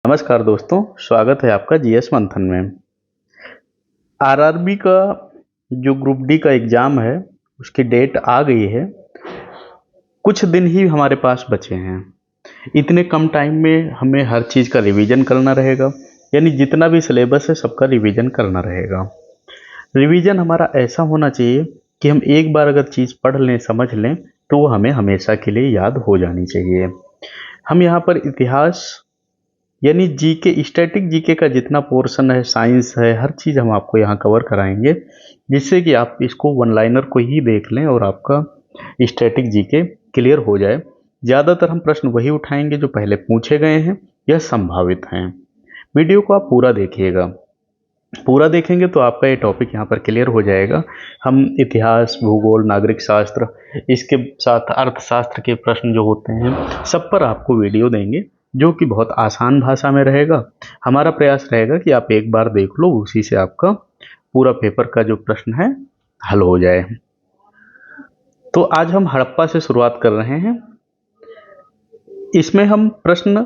नमस्कार दोस्तों, स्वागत है आपका जीएस मंथन में। आरआरबी का जो ग्रुप डी का एग्ज़ाम है उसकी डेट आ गई है। कुछ दिन ही हमारे पास बचे हैं। इतने कम टाइम में हमें हर चीज़ का रिवीजन करना रहेगा, यानी जितना भी सिलेबस है सबका रिवीजन करना रहेगा। रिवीजन हमारा ऐसा होना चाहिए कि हम एक बार अगर चीज़ पढ़ लें, समझ लें, तो वो हमें हमेशा के लिए याद हो जानी चाहिए। हम यहाँ पर इतिहास यानी जीके, स्टैटिक जीके का जितना पोर्शन है, साइंस है, हर चीज़ हम आपको यहाँ कवर कराएंगे, जिससे कि आप इसको वन लाइनर को ही देख लें और आपका स्टैटिक जीके क्लियर हो जाए। ज़्यादातर हम प्रश्न वही उठाएंगे जो पहले पूछे गए हैं या संभावित हैं। वीडियो को आप पूरा देखिएगा। पूरा देखेंगे तो आपका ये टॉपिक यहाँ पर क्लियर हो जाएगा। हम इतिहास, भूगोल, नागरिक शास्त्र, इसके साथ अर्थशास्त्र के प्रश्न जो होते हैं सब पर आपको वीडियो देंगे, जो कि बहुत आसान भाषा में रहेगा। हमारा प्रयास रहेगा कि आप एक बार देख लो, उसी से आपका पूरा पेपर का जो प्रश्न है हल हो जाए। तो आज हम हड़प्पा से शुरुआत कर रहे हैं। इसमें हम प्रश्न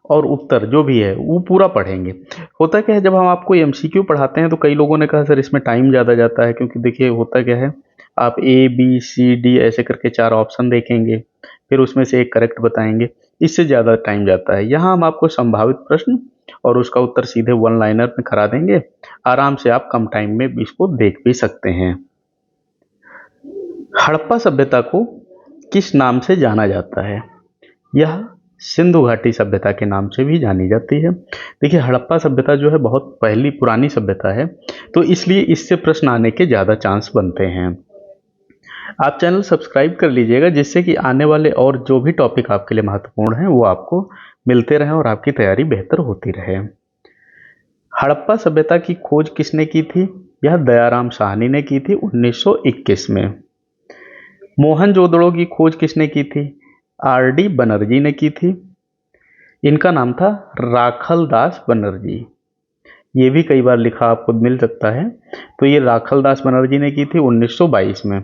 और उत्तर जो भी है वो पूरा पढ़ेंगे। होता क्या है, जब हम आपको एमसीक्यू पढ़ाते हैं तो कई लोगों ने कहा सर इसमें टाइम ज़्यादा जाता है, क्योंकि देखिए होता क्या है, आप ए बी सी डी ऐसे करके 4 ऑप्शन देखेंगे, फिर उसमें से एक करेक्ट बताएंगे, इससे ज़्यादा टाइम जाता है। यहाँ हम आपको संभावित प्रश्न और उसका उत्तर सीधे वन लाइनर में करा देंगे। आराम से आप कम टाइम में इसको देख भी सकते हैं। हड़प्पा सभ्यता को किस नाम से जाना जाता है? यह सिंधु घाटी सभ्यता के नाम से भी जानी जाती है। देखिए, हड़प्पा सभ्यता जो है बहुत पहली पुरानी सभ्यता है, तो इसलिए इससे प्रश्न आने के ज़्यादा चांस बनते हैं। आप चैनल सब्सक्राइब कर लीजिएगा, जिससे कि आने वाले और जो भी टॉपिक आपके लिए महत्वपूर्ण हैं वो आपको मिलते रहें और आपकी तैयारी बेहतर होती रहे। हड़प्पा सभ्यता की खोज किसने की थी? यह दयाराम साहनी ने की थी 1921 में। मोहनजोदड़ो की खोज किसने की थी? आर.डी. बनर्जी ने की थी। इनका नाम था राखल दास बनर्जी। ये भी कई बार लिखा आपको मिल सकता है। तो ये राखल दास बनर्जी ने की थी 1922 में।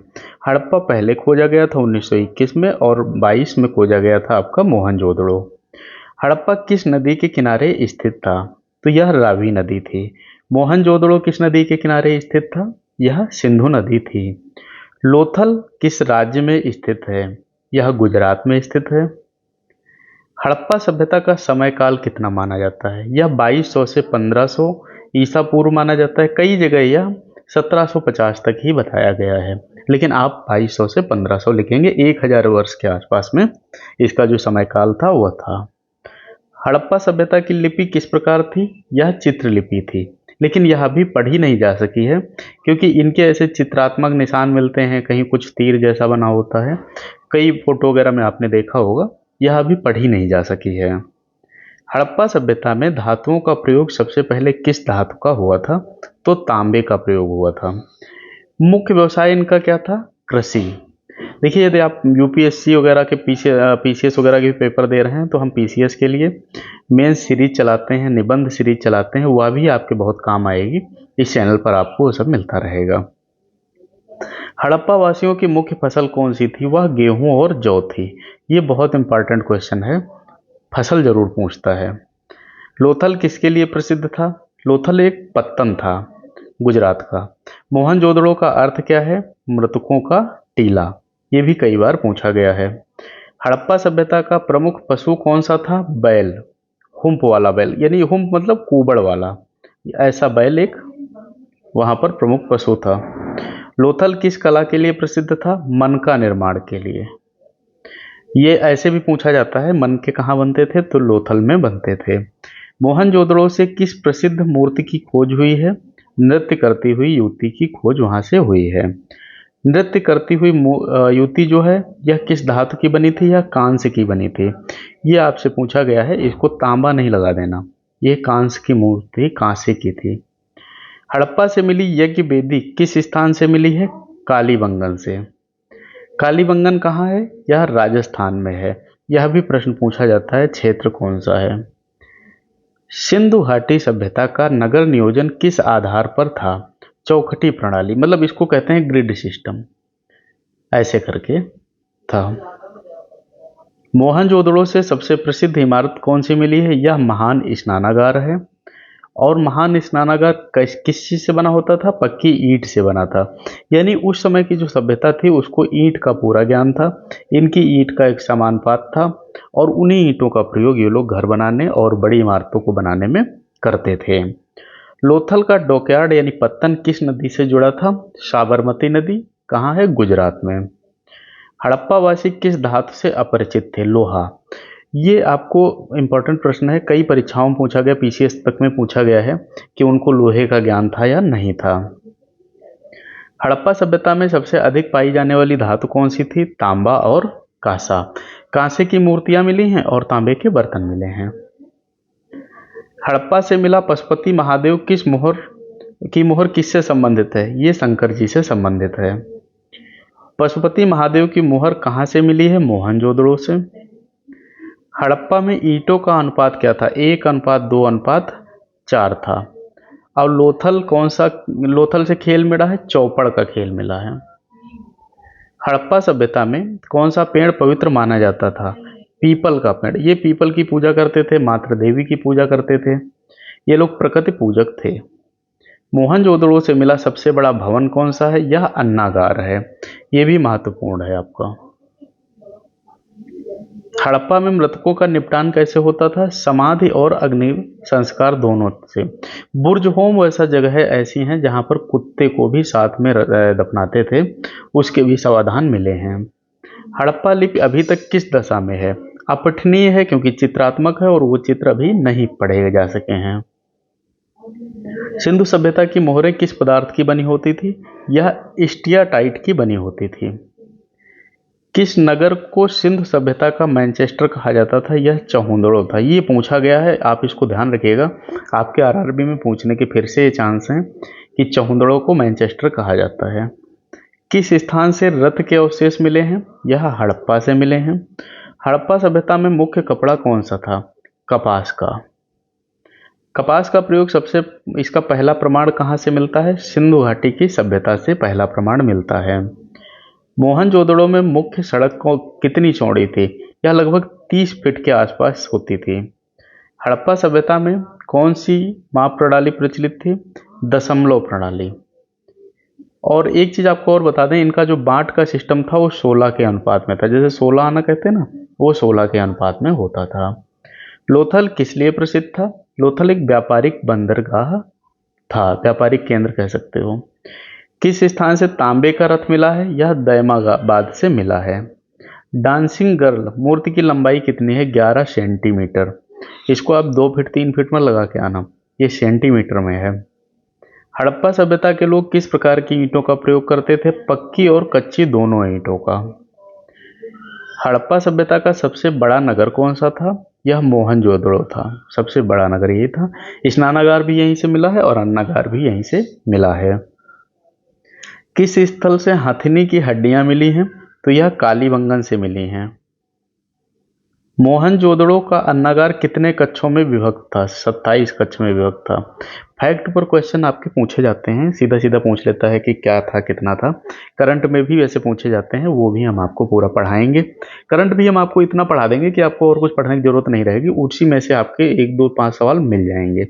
हड़प्पा पहले खोजा गया था 1921 में, और 22 में खोजा गया था आपका मोहनजोदड़ो। हड़प्पा किस नदी के किनारे स्थित था? तो यह रावी नदी थी। मोहनजोदड़ो किस नदी के किनारे स्थित था? यह सिंधु नदी थी। लोथल किस राज्य में स्थित है? यह गुजरात में स्थित है। हड़प्पा सभ्यता का समय काल कितना माना जाता है? यह 2200 से 1500 ईसा पूर्व माना जाता है। कई जगह यह 1750 तक ही बताया गया है, लेकिन आप 2200 से 1500 लिखेंगे। 1000 वर्ष के आसपास में इसका जो समय काल था वह था। हड़प्पा सभ्यता की लिपि किस प्रकार थी? यह चित्रलिपि थी, लेकिन यह भी पढ़ी नहीं जा सकी है, क्योंकि इनके ऐसे चित्रात्मक निशान मिलते हैं, कहीं कुछ तीर जैसा बना होता है, कई फोटो वगैरह में आपने देखा होगा। यह अभी पढ़ी नहीं जा सकी है। हड़प्पा सभ्यता में धातुओं का प्रयोग सबसे पहले किस धातु का हुआ था? तो तांबे का प्रयोग हुआ था। मुख्य व्यवसाय इनका क्या था? कृषि। देखिए, यदि आप यूपीएससी वगैरह के पीसीएस वगैरह के पेपर दे रहे हैं, तो हम पीसीएस के लिए मेन सीरीज चलाते हैं, निबंध सीरीज चलाते हैं, वह भी आपके बहुत काम आएगी। इस चैनल पर आपको वो सब मिलता रहेगा। हड़प्पा वासियों की मुख्य फसल कौन सी थी? वह गेहूं और जौ थी। ये बहुत इंपॉर्टेंट क्वेश्चन है, फसल जरूर पूछता है। लोथल किसके लिए प्रसिद्ध था? लोथल एक पत्तन था गुजरात का। मोहनजोदड़ो का अर्थ क्या है? मृतकों का टीला। ये भी कई बार पूछा गया है। हड़प्पा सभ्यता का प्रमुख पशु कौन सा था? बैल। हुम्प वाला बैल, यानी हुम्प मतलब कुबड़ वाला, ऐसा बैल एक वहां पर प्रमुख पशु था। लोथल किस कला के लिए प्रसिद्ध था? मन का निर्माण के लिए। ये ऐसे भी पूछा जाता है, मन के कहाँ बनते थे? तो लोथल में बनते थे। मोहनजोदड़ो से किस प्रसिद्ध मूर्ति की खोज हुई है? नृत्य करती हुई युवती की खोज वहां से हुई है। नृत्य करती हुई युवती जो है, यह किस धातु की बनी थी? यह कांस्य की बनी थी। ये आपसे पूछा गया है, इसको तांबा नहीं लगा देना। ये कांस्य की मूर्ति कांस्य की थी। हड़प्पा से मिली यज्ञ वेदी किस स्थान से मिली है? कालीबंगन से। कालीबंगन कहाँ है? यह राजस्थान में है। यह भी प्रश्न पूछा जाता है, क्षेत्र कौन सा है। सिंधु घाटी सभ्यता का नगर नियोजन किस आधार पर था? चौखटी प्रणाली, मतलब इसको कहते हैं ग्रिड सिस्टम, ऐसे करके था। मोहनजोदड़ो से सबसे प्रसिद्ध इमारत कौन सी मिली है? यह महान स्नानागार है। और महान स्नानागार किस चीज से बना होता था? पक्की ईंट से बना था। यानी उस समय की जो सभ्यता थी उसको ईंट का पूरा ज्ञान था। इनकी ईंट का एक समानुपात था और उन्हीं ईंटों का प्रयोग ये लोग घर बनाने और बड़ी इमारतों को बनाने में करते थे। लोथल का डॉकयार्ड यानी पत्तन किस नदी से जुड़ा था? साबरमती नदी। कहाँ है? गुजरात में। हड़प्पा वासी किस धातु से अपरिचित थे? लोहा। ये आपको इम्पोर्टेंट प्रश्न है, कई परीक्षाओं में पूछा गया, पीसीएस तक में पूछा गया है कि उनको लोहे का ज्ञान था या नहीं था। हड़प्पा सभ्यता में सबसे अधिक पाई जाने वाली धातु कौन सी थी? तांबा और कांसा। कांसे की मूर्तियां मिली हैं और तांबे के बर्तन मिले हैं। हड़प्पा से मिला पशुपति महादेव की मोहर किससे संबंधित है? ये शंकर जी से संबंधित है। पशुपति महादेव की मोहर कहाँ से मिली है? मोहनजोदड़ो से। हड़प्पा में ईंटों का अनुपात क्या था? 1:2:4 था। और लोथल से खेल मिला है? चौपड़ का खेल मिला है। हड़प्पा सभ्यता में कौन सा पेड़ पवित्र माना जाता था? पीपल का पेड़। ये पीपल की पूजा करते थे, मातृ देवी की पूजा करते थे, ये लोग प्रकृति पूजक थे। मोहनजोदड़ो से मिला सबसे बड़ा भवन कौन सा है? यह अन्नागार है। ये भी महत्वपूर्ण है आपका। हड़प्पा में मृतकों का निपटान कैसे होता था? समाधि और अग्नि संस्कार दोनों से। बुर्ज होम वैसा जगह ऐसी हैं जहां पर कुत्ते को भी साथ में दफनाते थे, उसके भी समाधान मिले हैं। हड़प्पा लिपि अभी तक किस दशा में है? अपठनीय है क्योंकि चित्रात्मक है और वो चित्र अभी नहीं पढ़े जा सके हैं। सिंधु सभ्यता की मोहरें किस पदार्थ की बनी होती थी? यह स्टियाटाइट की बनी होती थी। किस नगर को सिंधु सभ्यता का मैनचेस्टर कहा जाता था? यह चहुंदड़ो था। ये पूछा गया है, आप इसको ध्यान रखिएगा, आपके आरआरबी में पूछने के फिर से ये चांस हैं कि चहुंदड़ो को मैनचेस्टर कहा जाता है। किस स्थान से रथ के अवशेष मिले हैं? यह हड़प्पा से मिले हैं। हड़प्पा सभ्यता में मुख्य कपड़ा कौन सा था? कपास का। कपास का प्रयोग इसका पहला प्रमाण कहाँ से मिलता है? सिंधु घाटी की सभ्यता से पहला प्रमाण मिलता है। मोहनजोदड़ो में मुख्य सड़क कितनी चौड़ी थी? यह लगभग 30 फीट के आसपास होती थी। हड़प्पा सभ्यता में कौन सी माप प्रणाली प्रचलित थी? दशमलव प्रणाली। और एक चीज आपको और बता दें, इनका जो बांट का सिस्टम था वो 16 के अनुपात में था। जैसे 16 आना कहते हैं ना, वो 16 के अनुपात में होता था। लोथल किस लिए प्रसिद्ध था? लोथल एक व्यापारिक बंदरगाह था, व्यापारिक केंद्र कह सकते हो। किस स्थान से तांबे का रथ मिला है? यह दैमाबाद से मिला है। डांसिंग गर्ल मूर्ति की लंबाई कितनी है? 11 सेंटीमीटर। इसको आप 2 फीट 3 फीट में लगा के आना, ये सेंटीमीटर में है। हड़प्पा सभ्यता के लोग किस प्रकार की ईंटों का प्रयोग करते थे? पक्की और कच्ची दोनों ईंटों का। हड़प्पा सभ्यता का सबसे बड़ा नगर कौन सा था? यह मोहनजोदड़ो था, सबसे बड़ा नगर यही था। स्नानागार भी यहीं से मिला है और अन्नागार भी यहीं से मिला है। किस स्थल से हथिनी की हड्डियां मिली हैं? तो यह कालीबंगन से मिली हैं। मोहनजोदड़ो का अन्नागार कितने कक्षों में विभक्त था? 27 कक्ष में विभक्त था। फैक्ट पर क्वेश्चन आपके पूछे जाते हैं, सीधा सीधा पूछ लेता है कि क्या था कितना था। करंट में भी वैसे पूछे जाते हैं, वो भी हम आपको पूरा पढ़ाएंगे। करंट भी हम आपको इतना पढ़ा देंगे कि आपको और कुछ पढ़ने की जरूरत नहीं रहेगी, उसी में से आपके 1 2 5 सवाल मिल जाएंगे।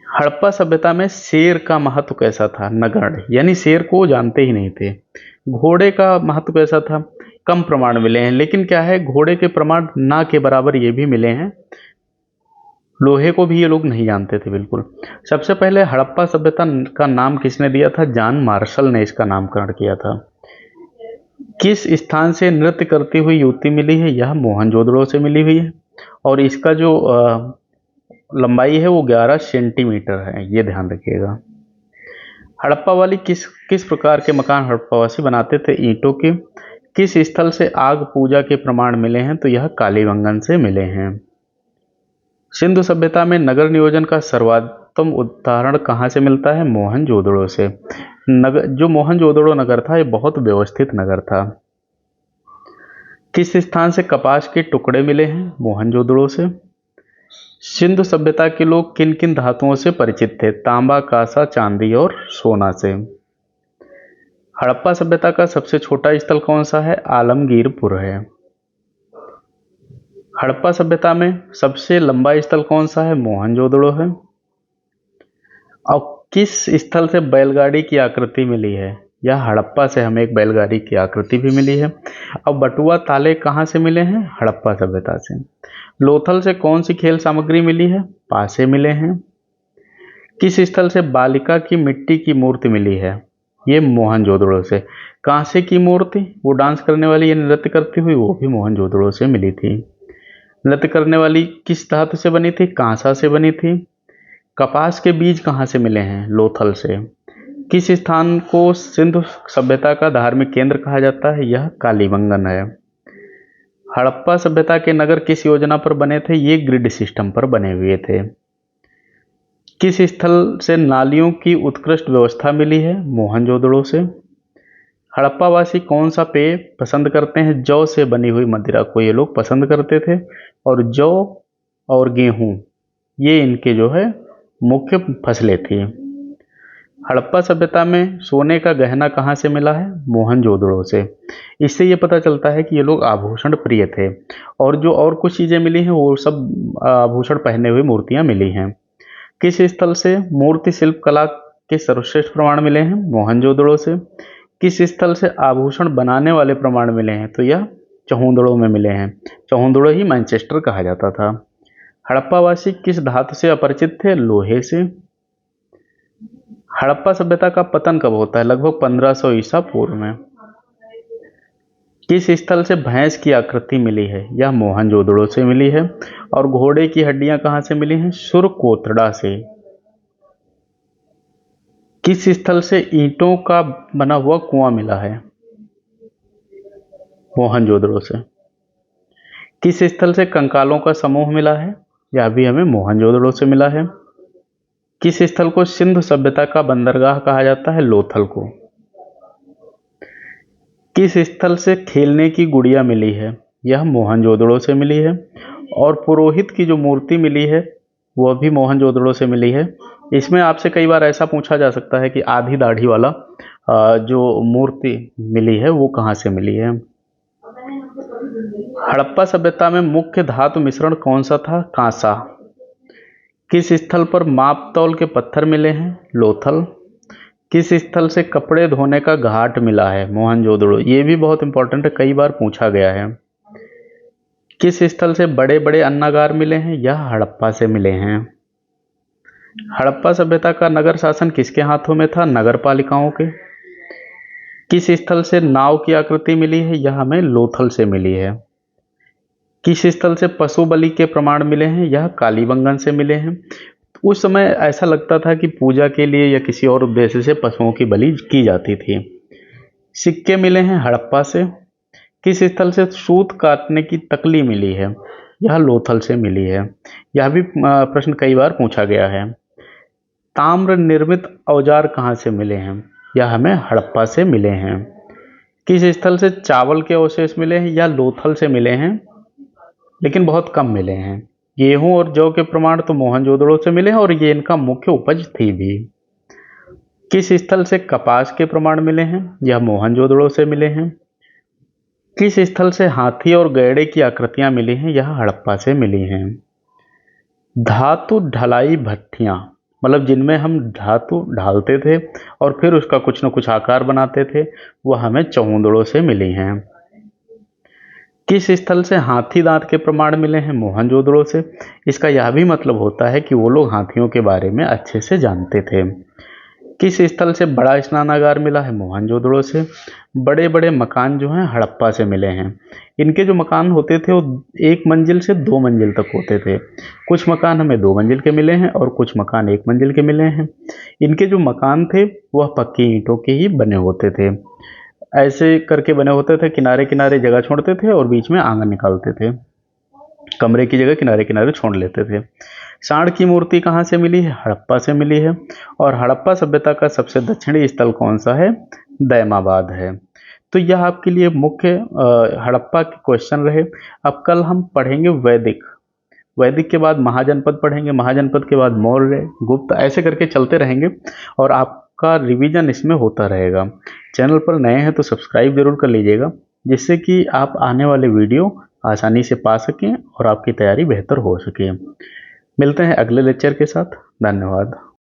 हड़प्पा सभ्यता में शेर का महत्व कैसा था? नगण्य, यानी शेर को जानते ही नहीं थे। घोड़े का महत्व कैसा था? कम प्रमाण मिले हैं, लेकिन क्या है, घोड़े के प्रमाण ना के बराबर ये भी मिले हैं। लोहे को भी ये लोग नहीं जानते थे बिल्कुल। सबसे पहले हड़प्पा सभ्यता का नाम किसने दिया था? जॉन मार्शल ने इसका नामकरण किया था। किस स्थान से नृत्य करती हुई युवती मिली है? यह मोहनजोदड़ो से मिली हुई है और इसका जो लंबाई है वो 11 सेंटीमीटर है, ये ध्यान रखिएगा। हड़प्पा वाली किस प्रकार के मकान हड़प्पावासी बनाते थे? ईंटों के। किस स्थल से आग पूजा के प्रमाण मिले हैं? तो यह कालीबंगन से मिले हैं। सिंधु सभ्यता में नगर नियोजन का सर्वोत्तम उदाहरण कहाँ से मिलता है? मोहनजोदड़ो से। जो मोहनजोदड़ो नगर था ये बहुत व्यवस्थित नगर था। किस स्थान से कपास के टुकड़े मिले हैं? मोहनजोदड़ो से। सिंधु सभ्यता के लोग किन किन धातुओं से परिचित थे? तांबा, कांसा, चांदी और सोना से। हड़प्पा सभ्यता का सबसे छोटा स्थल कौन सा है? आलमगीरपुर है। हड़प्पा सभ्यता में सबसे लंबा स्थल कौन सा है? मोहनजोदड़ो है। और किस स्थल से बैलगाड़ी की आकृति मिली है? यह हड़प्पा से हमें एक बैलगाड़ी की आकृति भी मिली है। अब बटुआ ताले कहाँ से मिले हैं? हड़प्पा सभ्यता से। लोथल से कौन सी खेल सामग्री मिली है? पासे मिले हैं। किस स्थल से बालिका की मिट्टी की मूर्ति मिली है? ये मोहनजोदड़ो से। कांसे की मूर्ति, वो डांस करने वाली या नृत्य करती हुई, वो भी मोहनजोदड़ो से मिली थी। नृत्य करने वाली किस धातु से बनी थी? कांसा से बनी थी। कपास के बीज कहाँ से मिले हैं? लोथल से। किस स्थान को सिंधु सभ्यता का धार्मिक केंद्र कहा जाता है? यह कालीबंगन है। हड़प्पा सभ्यता के नगर किस योजना पर बने थे? ये ग्रिड सिस्टम पर बने हुए थे। किस स्थल से नालियों की उत्कृष्ट व्यवस्था मिली है? मोहनजोदड़ो से। हड़प्पावासी कौन सा पेय पसंद करते हैं? जौ से बनी हुई मदिरा को ये लोग पसंद करते थे। और जौ और गेहूं ये इनके जो है मुख्य फसलें थी। हड़प्पा सभ्यता में सोने का गहना कहाँ से मिला है? मोहनजोदड़ो से। इससे ये पता चलता है कि ये लोग आभूषण प्रिय थे। और जो और कुछ चीज़ें मिली हैं वो सब आभूषण पहने हुए मूर्तियाँ मिली हैं। किस स्थल से मूर्ति शिल्प कला के सर्वश्रेष्ठ प्रमाण मिले हैं? मोहनजोदड़ो से। किस स्थल से आभूषण बनाने वाले प्रमाण मिले हैं? तो यह चहुंदड़ो में मिले हैं। चहुंदड़ो ही मैनचेस्टर कहा जाता था। हड़प्पावासी किस धातु से अपरिचित थे? लोहे से। हड़प्पा सभ्यता का पतन कब होता है? लगभग 1500 ईसा पूर्व में। किस स्थल से भैंस की आकृति मिली है? यह मोहनजोदड़ो से मिली है। और घोड़े की हड्डियां कहां से मिली हैं? सुरकोतड़ा से। किस स्थल से ईंटों का बना हुआ कुआं मिला है? मोहनजोदड़ो से। किस स्थल से कंकालों का समूह मिला है? यह भी हमें मोहनजोदड़ो से मिला है। किस स्थल को सिंधु सभ्यता का बंदरगाह कहा जाता है? लोथल को। किस स्थल से खेलने की गुड़िया मिली है? यह मोहनजोदड़ो से मिली है। और पुरोहित की जो मूर्ति मिली है वह भी मोहनजोदड़ो से मिली है। इसमें आपसे कई बार ऐसा पूछा जा सकता है कि आधी दाढ़ी वाला जो मूर्ति मिली है वो कहाँ से मिली है? हड़प्पा सभ्यता में मुख्य धातु मिश्रण कौन सा था? कांसा। किस स्थल पर माप तौल के पत्थर मिले हैं? लोथल। किस स्थल से कपड़े धोने का घाट मिला है? मोहनजोदड़ो। ये भी बहुत इंपॉर्टेंट है, कई बार पूछा गया है। किस स्थल से बड़े बड़े अन्नागार मिले हैं? यह हड़प्पा से मिले हैं। हड़प्पा सभ्यता का नगर शासन किसके हाथों में था? नगर पालिकाओं के। किस स्थल से नाव की आकृति मिली है? यह हमें लोथल से मिली है। किस स्थल से पशु बलि के प्रमाण मिले हैं? यह कालीबंगन से मिले हैं। उस समय ऐसा लगता था कि पूजा के लिए या किसी और उद्देश्य से पशुओं की बलि की जाती थी। सिक्के मिले हैं हड़प्पा से। किस स्थल से सूत काटने की तकली मिली है? यह लोथल से मिली है। यह भी प्रश्न कई बार पूछा गया है। ताम्र निर्मित औजार कहाँ से मिले हैं? यह हमें हड़प्पा से मिले हैं। किस स्थल से चावल के अवशेष मिले हैं? यह लोथल से मिले हैं, लेकिन बहुत कम मिले हैं। गेहूं और जौ के प्रमाण तो मोहनजोदड़ो से मिले हैं और ये इनका मुख्य उपज थी भी। किस स्थल से कपास के प्रमाण मिले हैं? यह मोहनजोदड़ो से मिले हैं। किस स्थल से हाथी और गैड़े की आकृतियां मिली हैं? यह हड़प्पा से मिली हैं। धातु ढलाई भट्ठियां, मतलब जिनमें हम धातु ढालते थे और फिर उसका कुछ न कुछ आकार बनाते थे, वह हमें चहुंदड़ो से मिली हैं। किस स्थल से हाथी दांत के प्रमाण मिले हैं? मोहनजोदड़ो से। इसका यह भी मतलब होता है कि वो लोग हाथियों के बारे में अच्छे से जानते थे। किस स्थल से बड़ा स्नानागार मिला है? मोहनजोदड़ो से। बड़े बड़े मकान जो हैं हड़प्पा से मिले हैं। इनके जो मकान होते थे वो 1 मंजिल से 2 मंजिल तक होते थे। कुछ मकान हमें 2 मंजिल के मिले हैं और कुछ मकान 1 मंजिल के मिले हैं। इनके जो मकान थे वह पक्की ईंटों के ही बने होते थे। ऐसे करके बने होते थे, किनारे किनारे जगह छोड़ते थे और बीच में आंगन निकालते थे। कमरे की जगह किनारे किनारे छोड़ लेते थे। सांड की मूर्ति कहाँ से मिली है? हड़प्पा से मिली है। और हड़प्पा सभ्यता का सबसे दक्षिणी स्थल कौन सा है? दैमाबाद है। तो यह आपके लिए मुख्य हड़प्पा के क्वेश्चन रहे। अब कल हम पढ़ेंगे वैदिक। वैदिक के बाद महाजनपद पढ़ेंगे, महाजनपद के बाद मौर्य, गुप्त, ऐसे करके चलते रहेंगे और आपका रिवीजन इसमें होता रहेगा। चैनल पर नए हैं तो सब्सक्राइब जरूर कर लीजिएगा, जिससे कि आप आने वाले वीडियो आसानी से पा सकें और आपकी तैयारी बेहतर हो सके। मिलते हैं अगले लेक्चर के साथ। धन्यवाद।